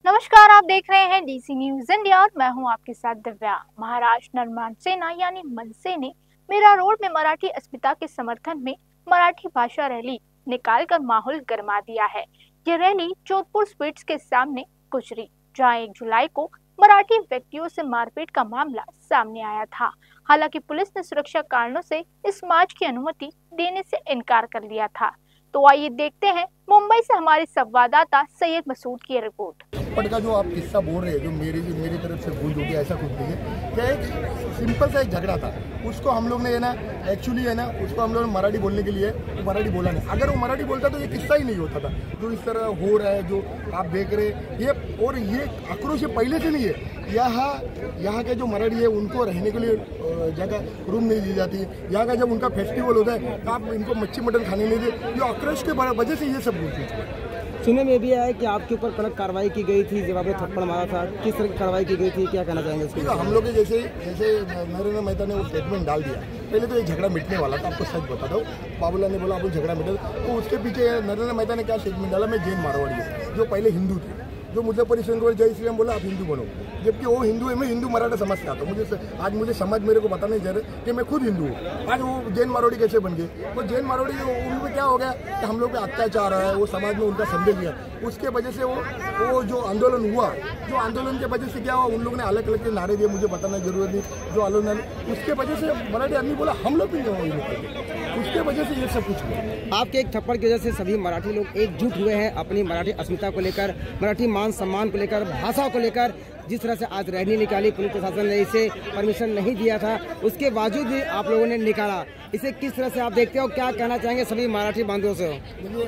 नमस्कार, आप देख रहे हैं डीसी न्यूज इंडिया और मैं हूं आपके साथ दिव्या। महाराष्ट्र निर्माण सेना यानी मनसे ने मेरा रोड में मराठी अस्मिता के समर्थन में मराठी भाषा रैली निकालकर माहौल गरमा दिया है। ये रैली जोधपुर स्वीट्स के सामने गुजरी, जहां 1 जुलाई को मराठी व्यक्तियों से मारपीट का मामला सामने आया था। हालांकि पुलिस ने सुरक्षा कारणों से इस मार्च की अनुमति देने से इनकार कर लिया था। तो आइए देखते हैं मुंबई से हमारे संवाददाता सैयद मसूद की रिपोर्ट। थप्पड़ का जो आप किस्सा बोल रहे हैं, जो मेरी तरफ से भूल हो गया, ऐसा कुछ नहीं है। क्या एक सिंपल सा एक झगड़ा था, उसको हम लोग ने है ना एक्चुअली है ना उसको हम लोग मराठी बोलने के लिए वो मराठी बोला नहीं। अगर वो मराठी बोलता तो ये किस्सा ही नहीं होता था जो इस तरह हो रहा है, जो आप देख रहे हैं ये। और ये आक्रोश पहले से नहीं है। यहाँ के जो मराठी है उनको रहने के लिए जगह रूम नहीं दी जाती। यहाँ का जब उनका फेस्टिवल होता है तो आप इनको मच्छी मटन खाने नहीं दे। ये आक्रोश के वजह से ये सब बोलते हैं। सुनने में भी आया है कि आपके ऊपर कड़क कार्रवाई की गई थी जब आपने थप्पड़ मारा था। किस तरह की कार्रवाई की गई थी, क्या कहना चाहेंगे इसके? हम लोग जैसे नरेंद्र मेहता ने वो स्टेटमेंट डाल दिया, पहले तो ये झगड़ा मिटने वाला था। आपको सच बताता हूँ, बाबूलाल ने बोला आप झगड़ा मिटे, तो उसके पीछे नरेंद्र मेहता ने क्या स्टेटमेंट डाला, मैं जैन मारवाड़ी है, जो पहले हिंदू थे, जो मुजफ्फर को जय श्री राम बोला आप हिंदू बनो, जबकि वो हिंदू है। मैं हिंदू मराठा समझ के आता हूँ। मुझे समझ मेरे को बताना नहीं चाह कि मैं खुद हिंदू हूँ। आज वो जैन मारवाड़ी कैसे बन गए? वो जैन मारवाड़ी उनमें क्या हो गया कि हम लोग पे अत्याचार है, वो समाज में उनका संदेश दिया, उसके वजह से वो जो आंदोलन हुआ, जो आंदोलन के वजह से क्या हुआ, उन लोगों ने अलग अलग के नारे दिए, मुझे बताना जरूरत नहीं। जो आंदोलन उसके वजह से मराठी आदमी बोला हम लोग भी नहीं हुए, उसके वजह से ये सब कुछ हुआ। आपके एक थप्पड़ की वजह से सभी मराठी लोग एकजुट हुए हैं अपनी मराठी अस्मिता को लेकर, मराठी मान सम्मान को लेकर, भाषा को लेकर। जिस तरह से आज रैली निकाली, पुलिस प्रशासन ने इसे परमिशन नहीं दिया था, उसके बावजूद भी आप लोगों ने निकाला। इसे किस तरह से आप देखते हो, क्या कहना चाहेंगे सभी मराठी बांधवों से? देखिए,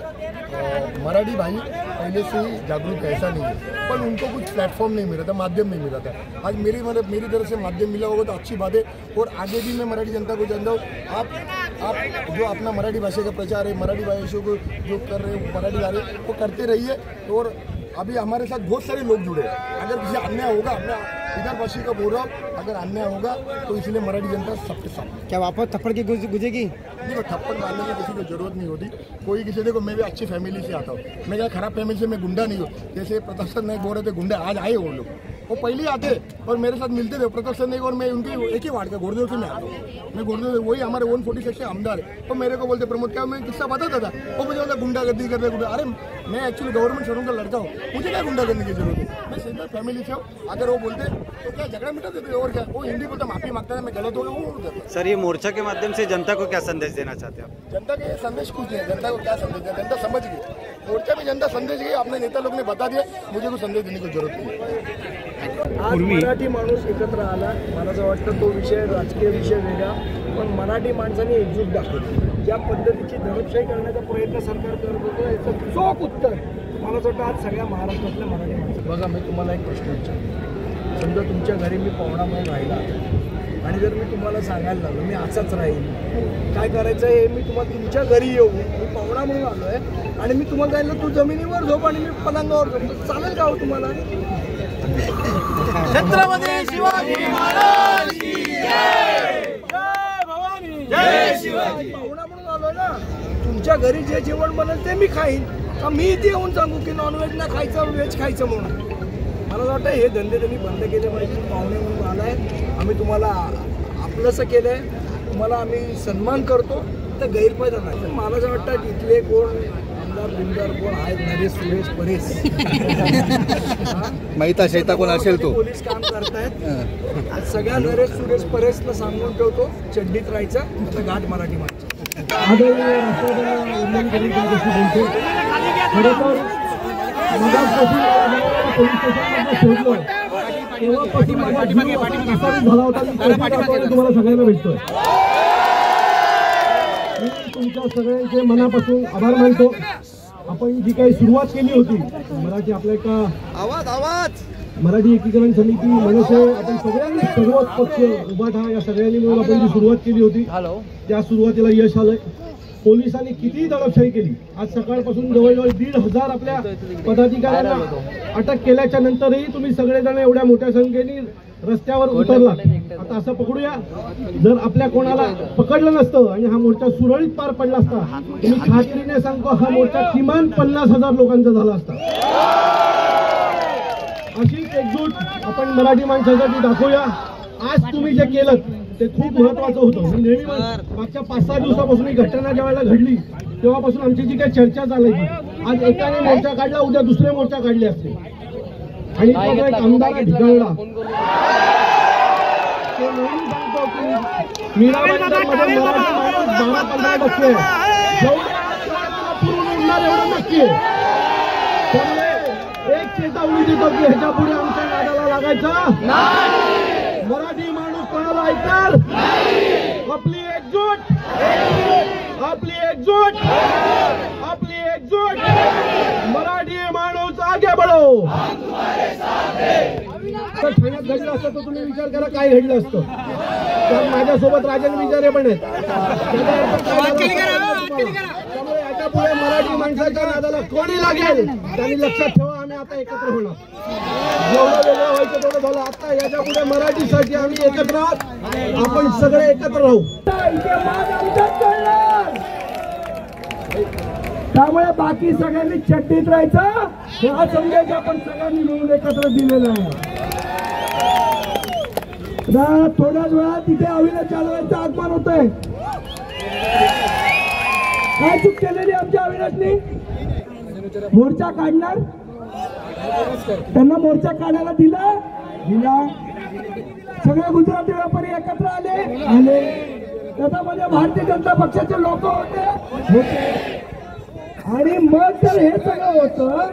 मराठी भाई पहले से ही जागरूक ऐसा नहीं है, पर उनको कुछ प्लेटफॉर्म नहीं मिला था, माध्यम नहीं मिला था। आज मेरी तरफ से माध्यम मिला होगा तो अच्छी बात है। और आगे भी मैं मराठी जनता को जानता हूँ, आप जो अपना मराठी भाषा का प्रचार है, मराठी भाषा को जो कर रहे हैं, मराठी गा रहे हैं, वो करते रहिए। और अभी हमारे साथ बहुत सारे लोग जुड़े हैं। अगर किसी अन्याय होगा, अपना इधर भाषी का बोल रहा हूँ, अगर अन्याय होगा तो इसलिए मराठी जनता सबके साथ। क्या वापस थप्पड़ की गुजेगी? देखो, थप्पड़ मारने की किसी को जरूरत नहीं होती। कोई किसी, देखो मैं भी अच्छी फैमिली से आता हूँ, मैं क्या खराब फैमिली से मैं गुंडा नहीं हूँ। जैसे प्रताप सर नायक बोल रहे थे गुंडा, आज आए वो लोग, वो पहले आते और मेरे साथ मिलते थे। प्रताप सर नायक और मैं उनके एक ही वार्ड का घोड़देव से मैं आता हूँ। मैं घोड़देव, वही हमारे 146 के आमदार है। तो मेरे को बोलते प्रमोद क्या, मैं किस्सा बताता था, वो मुझे बोलता गुंडागर्दी कर रहे। अरे मैं एक्चुअली गवर्नमेंट सर्वेंट का लड़का हूँ, मुझे क्या गुंडा करने की जरूरत है? मैं सिंपल फैमिली से हूँ। अगर वो बोलते तो क्या झगड़ा मिटा देते और क्या? वो हिंदी बोलता, माफी मांगता है, मैं गलत हो गया वो करता। सर, ये मोर्चा के माध्यम से जनता को क्या संदेश देना चाहते हैं आप? जनता के संदेश कुछ नहीं है। जनता को क्या संदेश दिया? जनता समझ गई, मोर्चा में जनता संदेश गई, अपने नेता लोग ने बता दिया, मुझे कुछ संदेश देने की जरूरत नहीं है। आज मराठी माणूस एकत्र आला, मला असं वाटतं तो विषय राजकीय विषय वेगळा, पण मराठी माणसाने एकजूट दाखवली। ज्या पद्धतीची दडपशाही करण्याचा प्रयत्न सरकार करत होतं, याचं चोख उत्तर मला असं वाटतं आज सगळ्या महाराष्ट्रातल्या मराठी माणसं। बघा, मी तुम्हाला एक प्रश्न विचारतो, समजा तुमच्या घरी मी पाहुणा म्हणून राहिला आणि जर मी तुम्हाला सांगायला लागलो मी असाच राहील, काय करायचं हे मी तुम्हाला तुमच्या घरी येऊ, मी पाहुणा म्हणून आलो आहे आणि मी तुम्हाला सांगितलं तू जमिनीवर झोप आणि मी पलंगावर झोप, चालेल का हो तुम्हाला? छत्रपती शिवाजी महाराज की जय, जय भवानी, जय शिवाजी। पाहुणा म्हणून आलो ना, तुमच्या घरी जे जेवण बनेल ते मी खाईन का? मी इथे येऊन सांगू की नॉनव्हेज ना खायचं, व्हेज खायचं म्हणून? मला वाटतं हे धंदे त्यांनी बंद केले पाहिजे। पाहुणे म्हणून आलाय, आम्ही तुम्हाला आपलंसं केलंय, तुम्हाला आम्ही सन्मान करतो, तर गैरफायदा नाही। तर मला असं वाटतं इथले कोण आमदार बिमदार कोण आहेत, नरेश सुरेश परेश महिता शैता कोण असेल तो पोलीस काम करतायत, सगळ्या नरेश सुरेश परेशला सांगून ठेवतो, चड्डीत राहायचं, आता घाट मराठी माणसं। तुम्हाला सगळ्यांना भेटतोय, तुमच्या सगळ्यांचे मनापासून आभार मानतो। आपण जी काही सुरुवात केली होती, मराठी आपल्या एका मराठी एकीकरण समिती मनसे, आपण सगळ्यांनी सर्वच पक्ष उभाठा या सगळ्यांनी मिळून आपण जी सुरुवात केली होती, त्या सुरुवातीला यश आलंय। पोलिसांनी कितीही दडपशाही केली, आज सकाळपासून जवळजवळ 1,500 आपल्या पदाधिकाऱ्यांना अटक केल्याच्या नंतरही तुम्ही सगळेजण एवढ्या मोठ्या संख्येने रस्त्यावर उतरला। आता असं पकडूया, जर आपल्या कोणाला पकडलं नसतं आणि हा मोर्चा सुरळीत पार पडला असता, मी खात्रीने सांगतो हा मोर्चा किमान 50,000 लोकांचा झाला असता। अशीच एकजूट आपण मराठी माणसासाठी दाखवूया. आज तुम्ही जे केलं ते खूप महत्वाचं होतं. मी नेहमी मागच्या 5-6 दिवसापासून ही घटना ज्या वेळेला घडली तेव्हापासून आमची जी काही चर्चा चालायची, आज एकाने मोर्चा काढला, उद्या दुसरे मोर्चा काढले असते. आणि एक आमदार ढिगाळला तो नेहमी सांगतो की मीरा भाईंदरमध्ये मराठी माणूस 12-15% आहे, पूर्ण उडणार एवढं नक्की आहे. त्यामुळे एक चेतावणी देतो की ह्याच्या पुढे आमच्या नादाला लागायचं नाही. मराठी माणूस कोणाला ऐकणार? आपली एकजूट, आपली एकजूट, आपली एकजूट. मराठी माणूस आगे बढो. ठाण्यात घडलं असतं तर तुम्ही विचार करा काय घडलं असतं. कारण माझ्यासोबत राजन विचारे पण आहेत. त्यामुळे याच्या पुढे मराठी माणसाच्या नादाला कोणी लागेल त्यांनी लक्षात ठेवा, आम्ही आता एकत्र होणार. जेवढं वेगळं व्हायचं तेवढं झालं. आता याच्या पुढे मराठीसाठी आम्ही एकत्र आहोत. आपण सगळे एकत्र राहू. त्यामुळे बाकी सगळ्यांनी चट्टीत राहायचं. हा संदेश आपण सगळ्यांनी मिळून एकत्र दिलेला आहे. थोड्याच वेळात तिथे अविनाश जाधवांचं आगमन होतंय. काय चूक केलेली आमच्या अविनाशनी? मोर्चा काढणार, त्यांना मोर्चा काढायला दिला. सगळे गुजराती व्यापारी एकत्र आले. त्याच्यामध्ये भारतीय जनता पक्षाचे लोक होते. आणि मग जर हे सगळं होतं,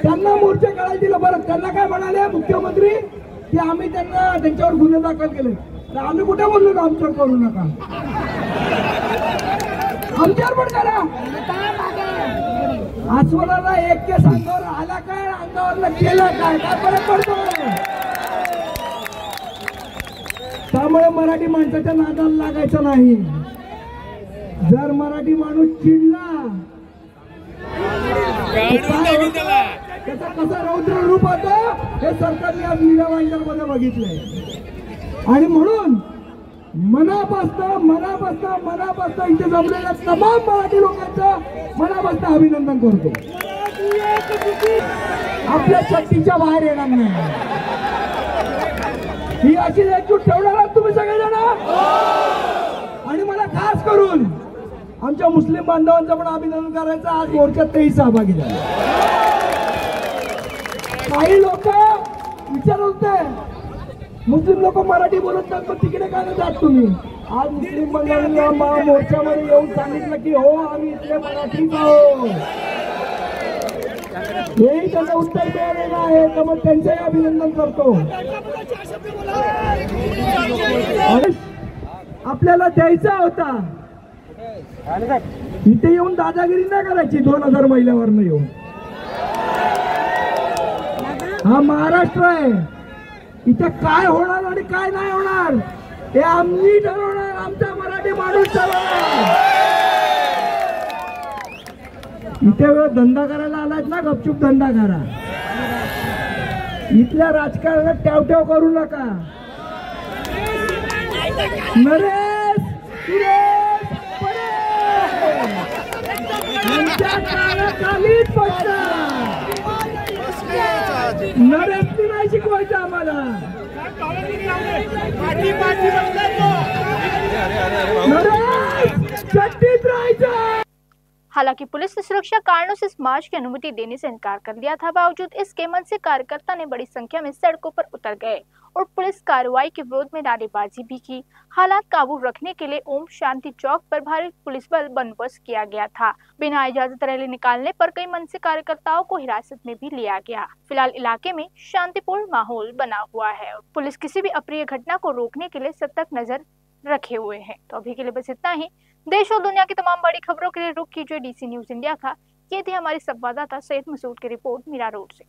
त्यांना मोर्चा काढायला दिलं. बरं, त्यांना काय म्हणाले मुख्यमंत्री की आम्ही त्यांच्यावर गुन्हे दाखल केले. तर आम्ही कुठे बोललो का आमच्यावर करू नका, आमच्यावर पण करा. आस्वलाला एक केस अंगावर आला काय, अंगावर केलं काय फरक पडतो? त्यामुळे मराठी माणसाच्या नादाला लागायचं नाही. जर मराठी माणूस चिडला त्याचा कसा रौद्र रूप होतं हे सरकारने आज मीरा भाईंदरमध्ये बघितलंय. आणि म्हणून मनापासून इथे जमलेल्या तमाम मराठी लोकांचं मनापासून अभिनंदन करतो. आपल्या शक्तीच्या बाहेर येणार नाही. ही अशी एकजूट ठेवणार आहात तुम्ही सगळेजण. आणि मला खास करून आमच्या मुस्लिम बांधवांचं पण अभिनंदन करायचं. आज मोर्चात तेही सहभागी झाले. काही लोक विचारत होते मुस्लिम लोक मराठी बोलत नाहीत, पण तिकडे काय नाही जात तुम्ही. आज मुस्लिम बांधवांना मोर्चामध्ये येऊन सांगितलं की हो आम्ही इथले मराठीच आहोत. हेही त्यांना उत्तर मिळालेलं आहे. तर मग त्यांचंही अभिनंदन करतो. आपल्याला द्यायचा होता इथे येऊन दादागिरी नाही करायची. 2000 महिल्यावरनं येऊन. हा महाराष्ट्र आहे. इथे काय होणार आणि काय नाही होणार हे आम्ही ठरवणार. आमचा मराठी माणूस ठरवणार. इथे धंदा करायला आलात ना, गपचूप धंदा करा. इथल्या राजकारणात ट्याव करू नका. नरेश सुरेश नरेश नाही शिकवायचं आम्हाला. नरेश चट्टीत राहायचं. हालांकि पुलिस ने सुरक्षा कारणों से इस मार्च की अनुमति देने से इनकार कर दिया था। बावजूद इसके मन से कार्यकर्ता ने बड़ी संख्या में सड़कों पर उतर गए और पुलिस कार्रवाई के विरोध में नारेबाजी भी की। हालात काबू रखने के लिए ओम शांति चौक पर भारी पुलिस बल बंदोबस्त किया गया था। बिना इजाजत रैली निकालने पर कई मनसे कार्यकर्ताओं को हिरासत में भी लिया गया। फिलहाल इलाके में शांतिपूर्ण माहौल बना हुआ है। पुलिस किसी भी अप्रिय घटना को रोकने के लिए सतर्क नजर रखे हुए हैं। तो अभी के लिए बस इतना ही। देश और दुनिया की तमाम बड़ी खबरों के लिए रुख कीजिए DC न्यूज इंडिया का। ये थी हमारी संवाददाता सैयद मसूद की रिपोर्ट मीरा रोड से।